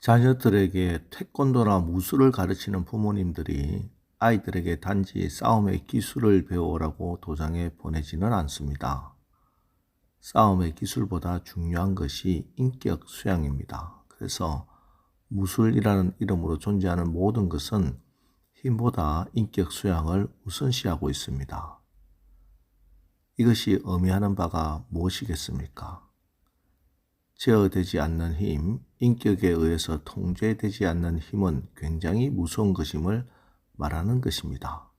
자녀들에게 태권도나 무술을 가르치는 부모님들이 아이들에게 단지 싸움의 기술을 배우라고 도장에 보내지는 않습니다. 싸움의 기술보다 중요한 것이 인격 수양입니다. 그래서 무술이라는 이름으로 존재하는 모든 것은 힘보다 인격 수양을 우선시하고 있습니다. 이것이 의미하는 바가 무엇이겠습니까? 제어되지 않는 힘, 인격에 의해서 통제되지 않는 힘은 굉장히 무서운 것임을 말하는 것입니다.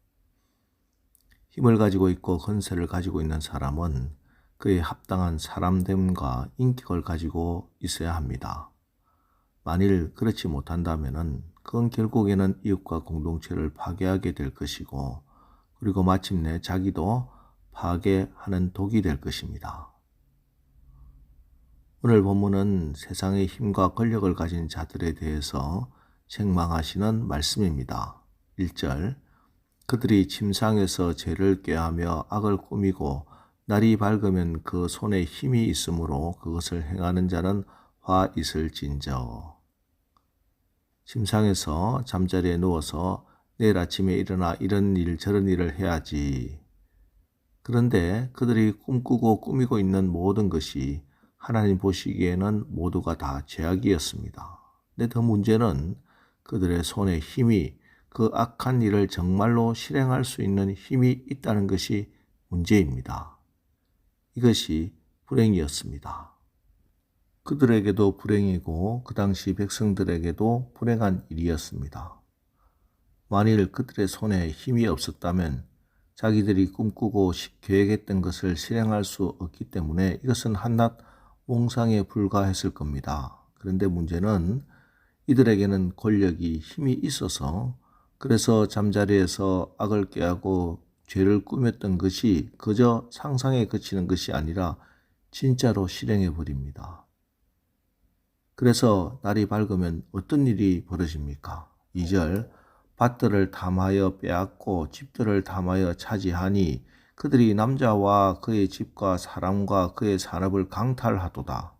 힘을 가지고 있고 권세를 가지고 있는 사람은 그에 합당한 사람됨과 인격을 가지고 있어야 합니다. 만일 그렇지 못한다면 그건 결국에는 이웃과 공동체를 파괴하게 될 것이고, 그리고 마침내 자기도 파괴하는 독이 될 것입니다. 오늘 본문은 세상의 힘과 권력을 가진 자들에 대해서 책망하시는 말씀입니다. 1절, 그들이 침상에서 죄를 꾀하며 악을 꾸미고 날이 밝으면 그 손에 힘이 있으므로 그것을 행하는 자는 화 있을진저. 침상에서 잠자리에 누워서 내일 아침에 일어나 이런 일 저런 일을 해야지. 그런데 그들이 꿈꾸고 꾸미고 있는 모든 것이 하나님 보시기에는 모두가 다 죄악이었습니다. 근데 더 문제는 그들의 손에 힘이, 그 악한 일을 정말로 실행할 수 있는 힘이 있다는 것이 문제입니다. 이것이 불행이었습니다. 그들에게도 불행이고 그 당시 백성들에게도 불행한 일이었습니다. 만일 그들의 손에 힘이 없었다면 자기들이 꿈꾸고 계획했던 것을 실행할 수 없기 때문에 이것은 한낱 몽상에 불과했을 겁니다. 그런데 문제는 이들에게는 권력이 힘이 있어서, 그래서 잠자리에서 악을 꾀하고 죄를 꾸몄던 것이 그저 상상에 그치는 것이 아니라 진짜로 실행해 버립니다. 그래서 날이 밝으면 어떤 일이 벌어집니까? 2절, 밭들을 탐하여 빼앗고 집들을 탐하여 차지하니 그들이 남자와 그의 집과 사람과 그의 산업을 강탈하도다.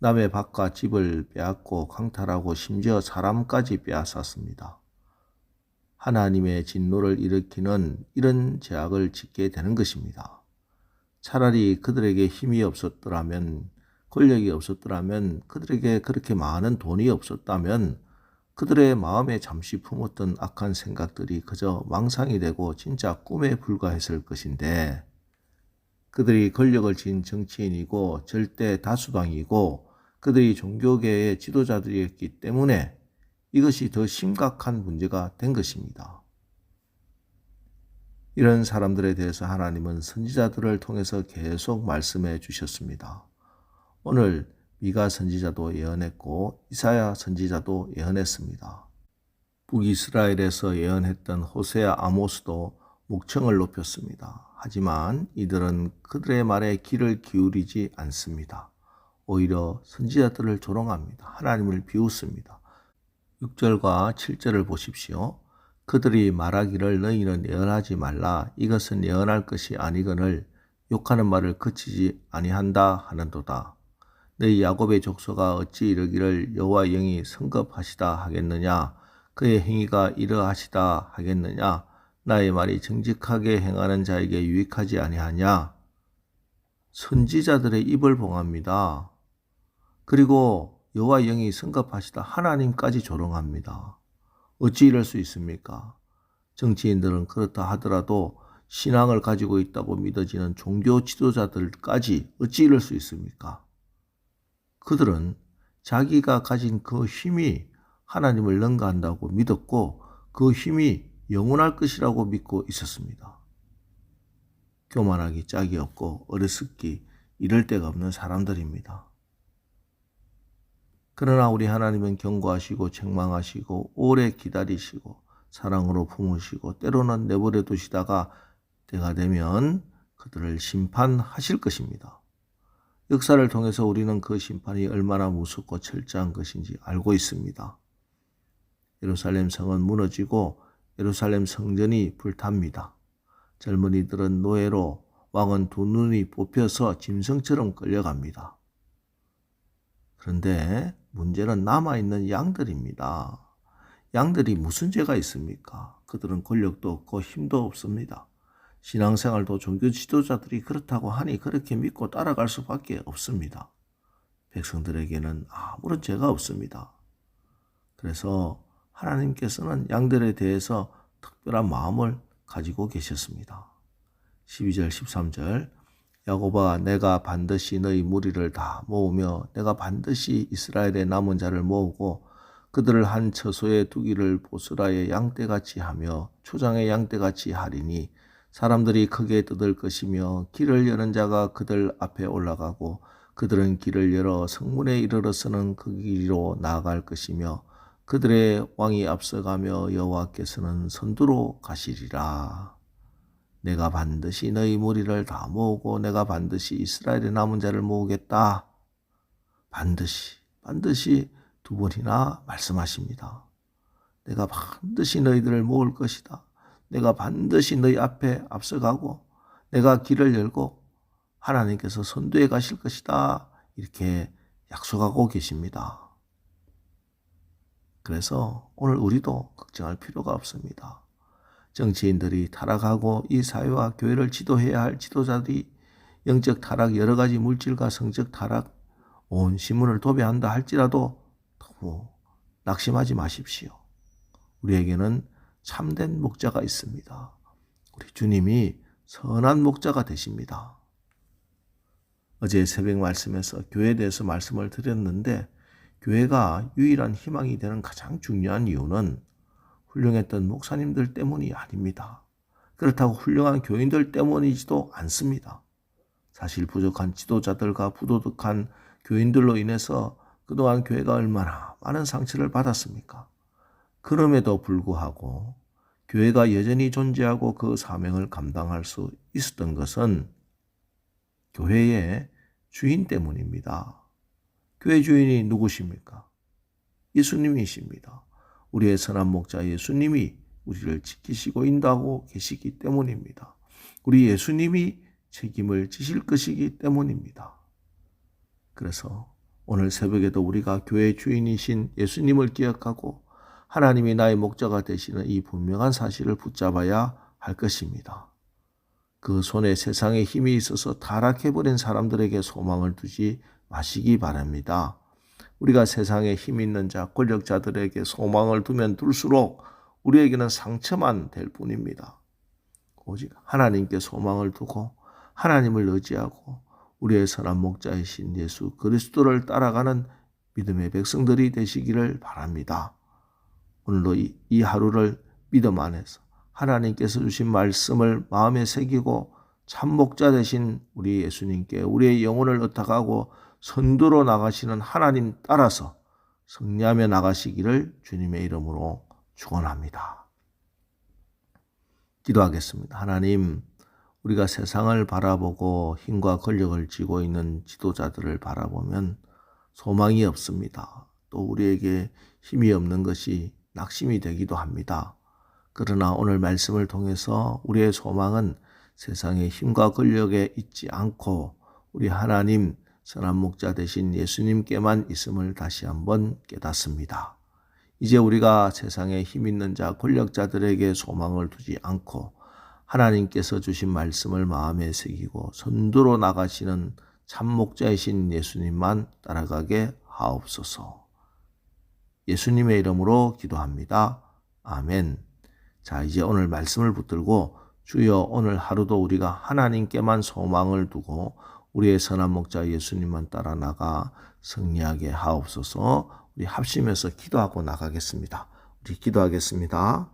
남의 밭과 집을 빼앗고 강탈하고 심지어 사람까지 빼앗았습니다. 하나님의 진노를 일으키는 이런 죄악을 짓게 되는 것입니다. 차라리 그들에게 힘이 없었더라면, 권력이 없었더라면, 그들에게 그렇게 많은 돈이 없었다면 그들의 마음에 잠시 품었던 악한 생각들이 그저 망상이 되고 진짜 꿈에 불과했을 것인데, 그들이 권력을 쥔 정치인이고 절대 다수당이고 그들이 종교계의 지도자들이었기 때문에 이것이 더 심각한 문제가 된 것입니다. 이런 사람들에 대해서 하나님은 선지자들을 통해서 계속 말씀해 주셨습니다. 오늘 미가 선지자도 예언했고 이사야 선지자도 예언했습니다. 북이스라엘에서 예언했던 호세아 아모스도 목청을 높였습니다. 하지만 이들은 그들의 말에 귀를 기울이지 않습니다. 오히려 선지자들을 조롱합니다. 하나님을 비웃습니다. 6절과 7절을 보십시오. 그들이 말하기를 너희는 예언하지 말라. 이것은 예언할 것이 아니거늘 욕하는 말을 그치지 아니한다 하는도다. 너희 야곱의 족속아 어찌 이르기를 여호와의 영이 성급하시다 하겠느냐, 그의 행위가 이러하시다 하겠느냐, 나의 말이 정직하게 행하는 자에게 유익하지 아니하냐. 선지자들의 입을 봉합니다. 그리고 여호와의 영이 성급하시다 하나님까지 조롱합니다. 어찌 이럴 수 있습니까? 정치인들은 그렇다 하더라도 신앙을 가지고 있다고 믿어지는 종교 지도자들까지 어찌 이럴 수 있습니까? 그들은 자기가 가진 그 힘이 하나님을 능가한다고 믿었고 그 힘이 영원할 것이라고 믿고 있었습니다. 교만하기 짝이 없고 어리석기 이럴 데가 없는 사람들입니다. 그러나 우리 하나님은 경고하시고 책망하시고 오래 기다리시고 사랑으로 품으시고 때로는 내버려 두시다가 때가 되면 그들을 심판하실 것입니다. 역사를 통해서 우리는 그 심판이 얼마나 무섭고 철저한 것인지 알고 있습니다. 예루살렘 성은 무너지고 예루살렘 성전이 불탑니다. 젊은이들은 노예로, 왕은 두 눈이 뽑혀서 짐승처럼 끌려갑니다. 그런데 문제는 남아있는 양들입니다. 양들이 무슨 죄가 있습니까? 그들은 권력도 없고 힘도 없습니다. 신앙생활도 종교 지도자들이 그렇다고 하니 그렇게 믿고 따라갈 수밖에 없습니다. 백성들에게는 아무런 죄가 없습니다. 그래서 하나님께서는 양들에 대해서 특별한 마음을 가지고 계셨습니다. 12절 13절 야곱아 내가 반드시 너희 무리를 다 모으며 내가 반드시 이스라엘의 남은 자를 모으고 그들을 한 처소에 두기를 보스라의 양떼같이 하며 초장의 양떼같이 하리니 사람들이 크게 뜯을 것이며 길을 여는 자가 그들 앞에 올라가고 그들은 길을 열어 성문에 이르러서는 그 길로 나아갈 것이며 그들의 왕이 앞서가며 여호와께서는 선두로 가시리라. 내가 반드시 너희 무리를 다 모으고 내가 반드시 이스라엘의 남은 자를 모으겠다. 반드시 두 번이나 말씀하십니다. 내가 반드시 너희들을 모을 것이다. 내가 반드시 너희 앞에 앞서가고 내가 길을 열고 하나님께서 선두에 가실 것이다. 이렇게 약속하고 계십니다. 그래서 오늘 우리도 걱정할 필요가 없습니다. 정치인들이 타락하고 이 사회와 교회를 지도해야 할 지도자들이 영적 타락, 여러 가지 물질과 성적 타락, 온 신문을 도배한다 할지라도 너무 낙심하지 마십시오. 우리에게는 참된 목자가 있습니다. 우리 주님이 선한 목자가 되십니다. 어제 새벽 말씀에서 교회에 대해서 말씀을 드렸는데 교회가 유일한 희망이 되는 가장 중요한 이유는 훌륭했던 목사님들 때문이 아닙니다. 그렇다고 훌륭한 교인들 때문이지도 않습니다. 사실 부족한 지도자들과 부도덕한 교인들로 인해서 그동안 교회가 얼마나 많은 상처를 받았습니까? 그럼에도 불구하고 교회가 여전히 존재하고 그 사명을 감당할 수 있었던 것은 교회의 주인 때문입니다. 교회 주인이 누구십니까? 예수님이십니다. 우리의 선한 목자 예수님이 우리를 지키시고 인도하고 계시기 때문입니다. 우리 예수님이 책임을 지실 것이기 때문입니다. 그래서 오늘 새벽에도 우리가 교회 주인이신 예수님을 기억하고 하나님이 나의 목자가 되시는 이 분명한 사실을 붙잡아야 할 것입니다. 그 손에 세상의 힘이 있어서 타락해버린 사람들에게 소망을 두지 마시기 바랍니다. 우리가 세상에 힘 있는 자, 권력자들에게 소망을 두면 둘수록 우리에게는 상처만 될 뿐입니다. 오직 하나님께 소망을 두고 하나님을 의지하고 우리의 선한 목자이신 예수 그리스도를 따라가는 믿음의 백성들이 되시기를 바랍니다. 오늘도 이 하루를 믿음 안에서 하나님께서 주신 말씀을 마음에 새기고 참 목자 되신 우리 예수님께 우리의 영혼을 의탁하고 선두로 나가시는 하나님 따라서 승리하며 나가시기를 주님의 이름으로 축원합니다. 기도하겠습니다. 하나님, 우리가 세상을 바라보고 힘과 권력을 쥐고 있는 지도자들을 바라보면 소망이 없습니다. 또 우리에게 힘이 없는 것이 낙심이 되기도 합니다. 그러나 오늘 말씀을 통해서 우리의 소망은 세상의 힘과 권력에 있지 않고 우리 하나님 선한 목자 되신 예수님께만 있음을 다시 한번 깨닫습니다. 이제 우리가 세상에 힘 있는 자, 권력자들에게 소망을 두지 않고 하나님께서 주신 말씀을 마음에 새기고 선두로 나가시는 참 목자이신 예수님만 따라가게 하옵소서. 예수님의 이름으로 기도합니다. 아멘. 자, 이제 오늘 말씀을 붙들고 주여 오늘 하루도 우리가 하나님께만 소망을 두고 우리의 선한 목자 예수님만 따라 나가 승리하게 하옵소서. 우리 합심해서 기도하고 나가겠습니다. 우리 기도하겠습니다.